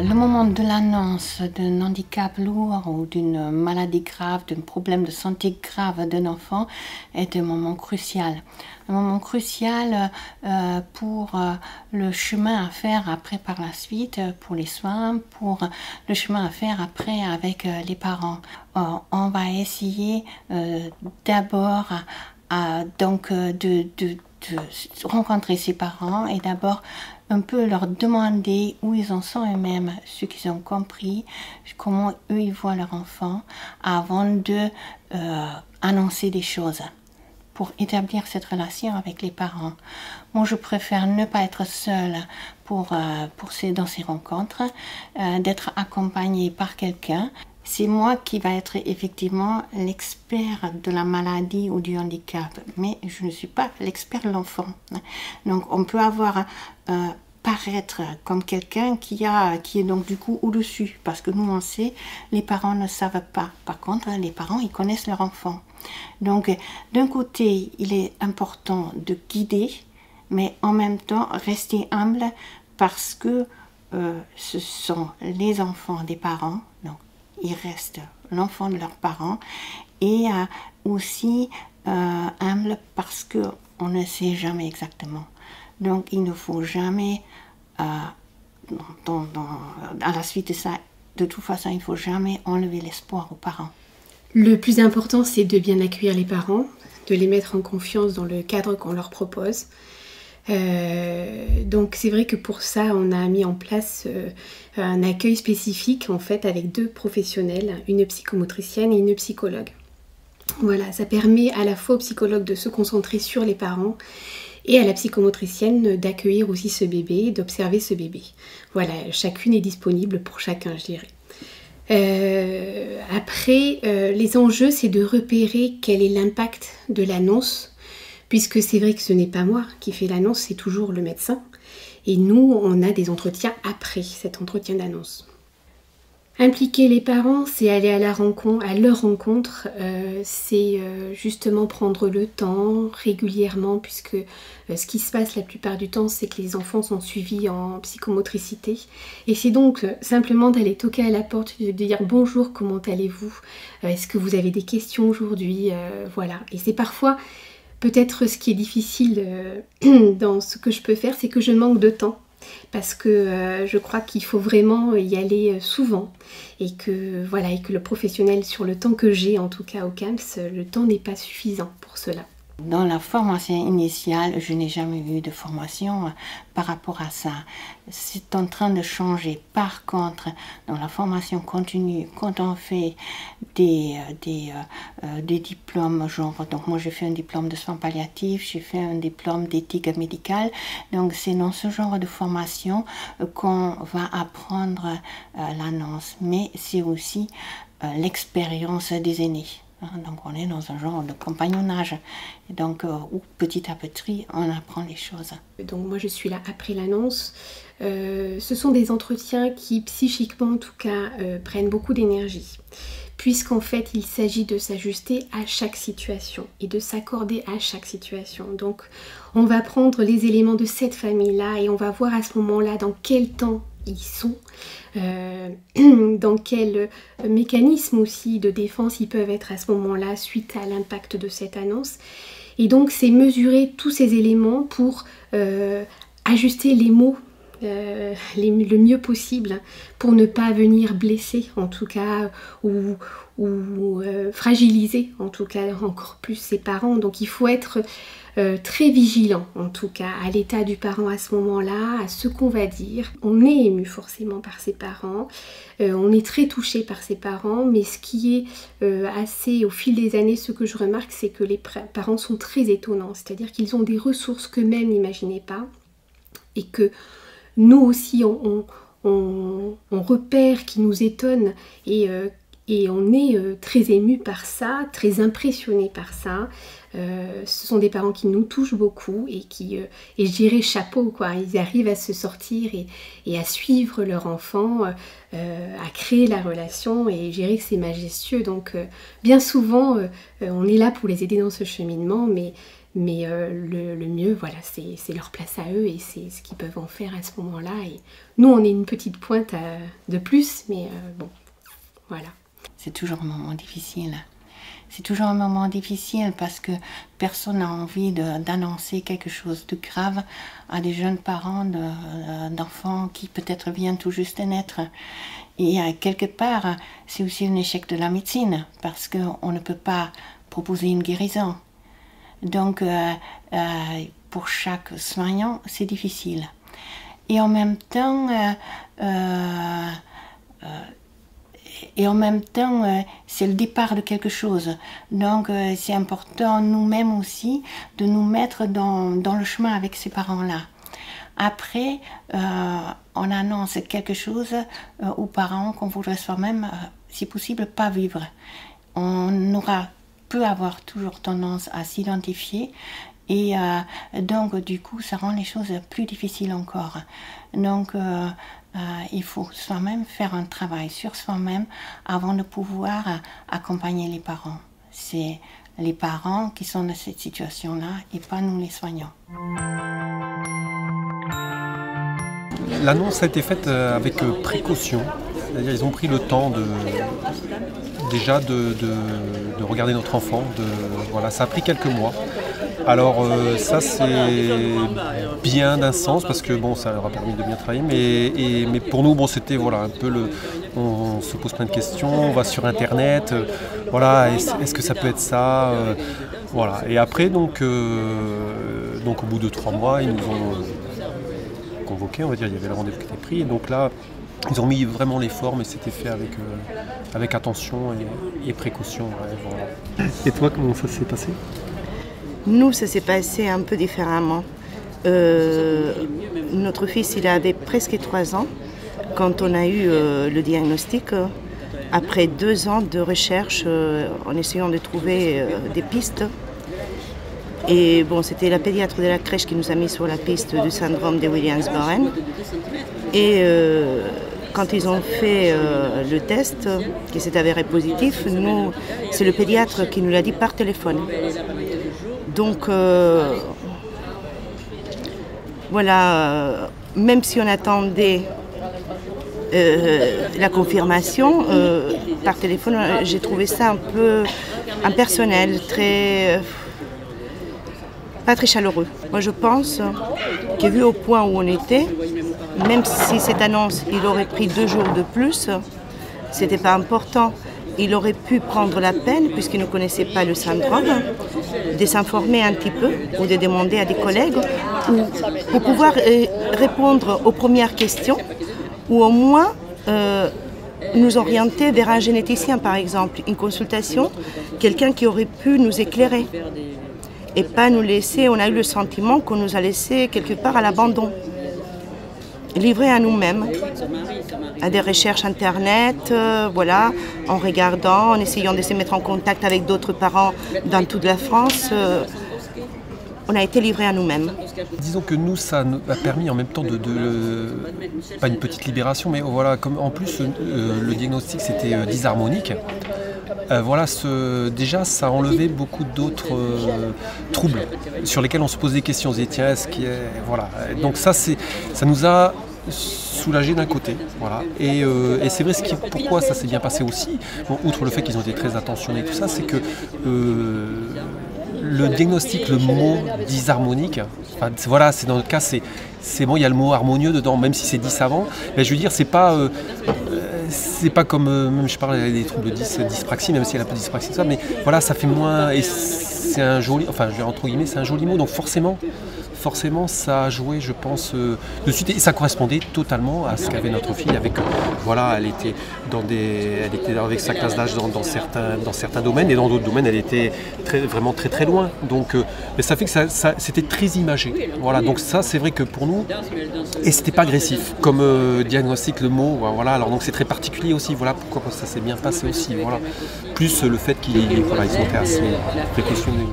Le moment de l'annonce d'un handicap lourd ou d'une maladie grave, d'un problème de santé grave d'un enfant est un moment crucial. Un moment crucial pour le chemin à faire après par la suite, pour les soins, pour le chemin à faire après avec les parents. On va essayer d'abord de rencontrer ses parents et d'abord un peu leur demander où ils en sont eux-mêmes, ce qu'ils ont compris, comment eux ils voient leur enfant, avant de annoncer des choses pour établir cette relation avec les parents. Moi, je préfère ne pas être seule dans ces rencontres, d'être accompagnée par quelqu'un. C'est moi qui va être effectivement l'expert de la maladie ou du handicap, mais je ne suis pas l'expert de l'enfant. Donc on peut paraître comme quelqu'un qui est donc du coup au-dessus, parce que nous on sait, les parents ne savent pas. Par contre, les parents, ils connaissent leur enfant. Donc d'un côté, il est important de guider, mais en même temps rester humble, parce que ce sont les enfants des parents, donc il reste l'enfant de leurs parents, et aussi humble parce qu'on ne sait jamais exactement. Donc il ne faut jamais, à la suite de ça, de toute façon, il ne faut jamais enlever l'espoir aux parents. Le plus important, c'est de bien accueillir les parents, de les mettre en confiance dans le cadre qu'on leur propose. Donc c'est vrai que pour ça on a mis en place un accueil spécifique en fait avec 2 professionnels, une psychomotricienne et une psychologue. Voilà, ça permet à la fois au psychologue de se concentrer sur les parents et à la psychomotricienne d'accueillir aussi ce bébé, d'observer ce bébé. Voilà, chacune est disponible pour chacun, je dirais. Après, les enjeux, c'est de repérer quel est l'impact de l'annonce, puisque c'est vrai que ce n'est pas moi qui fais l'annonce, c'est toujours le médecin. Et nous, on a des entretiens après cet entretien d'annonce. Impliquer les parents, c'est aller à leur rencontre, c'est justement prendre le temps régulièrement, puisque ce qui se passe la plupart du temps, c'est que les enfants sont suivis en psychomotricité. Et c'est donc simplement d'aller toquer à la porte, de dire bonjour, comment allez-vous, est-ce que vous avez des questions aujourd'hui, voilà. Et c'est parfois, peut-être ce qui est difficile dans ce que je peux faire, c'est que je manque de temps. Parce que je crois qu'il faut vraiment y aller souvent et que, voilà, et que le professionnel, sur le temps que j'ai, en tout cas au CAMS, le temps n'est pas suffisant pour cela. Dans la formation initiale, je n'ai jamais eu de formation par rapport à ça. C'est en train de changer. Par contre, dans la formation continue, quand on fait des diplômes, genre, donc moi j'ai fait un diplôme de soins palliatifs, j'ai fait un diplôme d'éthique médicale, donc c'est dans ce genre de formation qu'on va apprendre l'annonce, mais c'est aussi l'expérience des aînés. Donc on est dans un genre de compagnonnage, et donc où petit à petit on apprend les choses. Donc moi je suis là après l'annonce. Ce sont des entretiens qui psychiquement en tout cas prennent beaucoup d'énergie, puisqu'en fait il s'agit de s'ajuster à chaque situation et de s'accorder à chaque situation. Donc on va prendre les éléments de cette famille-là et on va voir à ce moment-là dans quel temps ils sont, dans quel mécanisme aussi de défense ils peuvent être à ce moment-là suite à l'impact de cette annonce. Et donc c'est mesurer tous ces éléments pour ajuster les mots le mieux possible pour ne pas venir blesser en tout cas ou fragiliser en tout cas encore plus ses parents. Donc il faut être très vigilant en tout cas à l'état du parent à ce moment-là, à ce qu'on va dire. On est ému forcément par ses parents, on est très touché par ses parents, mais ce qui est assez au fil des années, ce que je remarque, c'est que les parents sont très étonnants, c'est-à-dire qu'ils ont des ressources qu'eux-mêmes n'imaginaient pas et que nous aussi on repère qui nous étonne et Et on est très ému par ça, très impressionné par ça. Ce sont des parents qui nous touchent beaucoup et et je dirais chapeau, quoi. Ils arrivent à se sortir et à suivre leur enfant, à créer la relation, et je dirais que c'est majestueux. Donc bien souvent, on est là pour les aider dans ce cheminement, mais le mieux, voilà, c'est leur place à eux et c'est ce qu'ils peuvent en faire à ce moment-là. Et nous, on est une petite pointe de plus, mais bon, voilà. C'est toujours un moment difficile. C'est toujours un moment difficile parce que personne n'a envie d'annoncer quelque chose de grave à des jeunes parents d'enfants qui peut-être viennent tout juste de naître. Et quelque part, c'est aussi un échec de la médecine parce qu'on ne peut pas proposer une guérison. Donc, pour chaque soignant, c'est difficile. Et en même temps, c'est le départ de quelque chose. Donc, c'est important nous-mêmes aussi de nous mettre dans le chemin avec ces parents-là. Après, on annonce quelque chose aux parents qu'on voudrait soi-même, si possible, pas vivre. Peut avoir toujours tendance à s'identifier et donc du coup ça rend les choses plus difficiles encore. Donc il faut soi-même faire un travail sur soi-même avant de pouvoir accompagner les parents. C'est les parents qui sont dans cette situation-là et pas nous les soignants. L'annonce a été faite avec précaution, c'est-à-dire ils ont pris le temps de regarder notre enfant. Voilà, ça a pris quelques mois. Alors ça c'est bien d'un sens parce que bon, ça leur a permis de bien travailler, mais pour nous bon, c'était voilà un peu on se pose plein de questions, on va sur internet, voilà, est-ce que ça peut être ça, voilà. Et après donc au bout de 3 mois ils nous ont convoqués, on va dire, il y avait le rendez-vous qui était pris, et donc là ils ont mis vraiment les formes et c'était fait avec attention et précaution. Ouais, voilà. Et toi, comment ça s'est passé? Nous, ça s'est passé un peu différemment. Notre fils, il avait presque 3 ans quand on a eu le diagnostic. Après 2 ans de recherche en essayant de trouver des pistes. Et bon, c'était la pédiatre de la crèche qui nous a mis sur la piste du syndrome de Williams-Boren. Et quand ils ont fait le test, qui s'est avéré positif, nous, c'est le pédiatre qui nous l'a dit par téléphone. Donc, voilà, même si on attendait la confirmation, par téléphone, j'ai trouvé ça un peu impersonnel, pas très chaleureux. Moi, je pense que vu au point où on était, même si cette annonce, il aurait pris 2 jours de plus, c'était pas important. Il aurait pu prendre la peine, puisqu'il ne connaissait pas le syndrome, de s'informer un petit peu ou de demander à des collègues pour pouvoir répondre aux premières questions ou au moins nous orienter vers un généticien, par exemple, une consultation, quelqu'un qui aurait pu nous éclairer et pas nous laisser, on a eu le sentiment qu'on nous a laissé quelque part à l'abandon. Livrés à nous-mêmes, à des recherches internet, voilà, en regardant, en essayant de se mettre en contact avec d'autres parents dans toute la France. On a été livrés à nous-mêmes. Disons que nous, ça nous a permis en même temps pas une petite libération, mais voilà, comme en plus le diagnostic c'était dysharmonique. Voilà, déjà ça a enlevé beaucoup d'autres troubles sur lesquels on se pose des questions. On se dit tiens, est-ce qu'il y a... Voilà. Donc ça nous a soulagé d'un côté. Voilà. Et c'est vrai, pourquoi ça s'est bien passé aussi, bon, outre le fait qu'ils ont été très attentionnés et tout ça, c'est que le diagnostic, le mot dysharmonique, enfin, voilà, c'est dans le cas, c'est bon, il y a le mot harmonieux dedans, même si c'est 10 avant, mais je veux dire, c'est pas comme, même je parle des troubles dyspraxie, même s'il y a un peu de dyspraxie, ça, mais voilà, ça fait moins, et c'est un joli, enfin, je vais entre guillemets, c'est un joli mot, donc forcément, forcément ça a joué, je pense, de suite, et ça correspondait totalement à ce qu'avait notre fille. Avec, voilà, elle était avec sa classe d'âge dans certains domaines, et dans d'autres domaines elle était vraiment très très loin. Donc, mais ça fait que c'était très imagé. Voilà, donc ça c'est vrai que pour nous, et c'était pas agressif comme diagnostic, le mot. Voilà, alors donc c'est très particulier aussi. Voilà pourquoi ça s'est bien passé aussi. Voilà, plus le fait qu'ils ont été assez précautionneux.